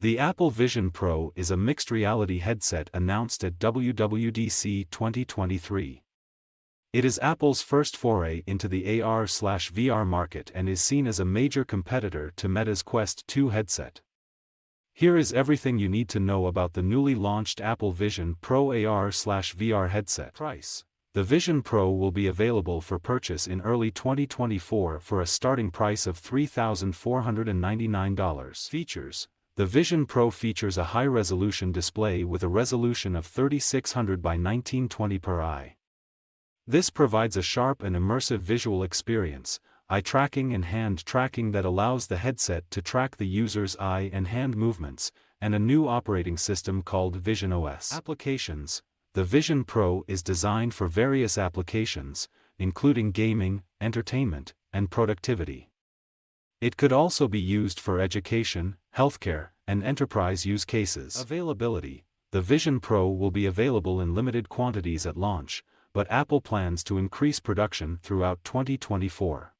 The Apple Vision Pro is a mixed reality headset announced at WWDC 2023. It is Apple's first foray into the AR/VR market and is seen as a major competitor to Meta's Quest 2 headset. Here is everything you need to know about the newly launched Apple Vision Pro AR/VR headset. Price: the Vision Pro will be available for purchase in early 2024 for a starting price of $3,499. Features: the Vision Pro features a high-resolution display with a resolution of 3600 by 1920 per eye. This provides a sharp and immersive visual experience, eye tracking and hand tracking that allows the headset to track the user's eye and hand movements, and a new operating system called Vision OS. Applications: the Vision Pro is designed for various applications, including gaming, entertainment, and productivity. It could also be used for education, healthcare, and enterprise use cases. Availability: the Vision Pro will be available in limited quantities at launch, but Apple plans to increase production throughout 2024.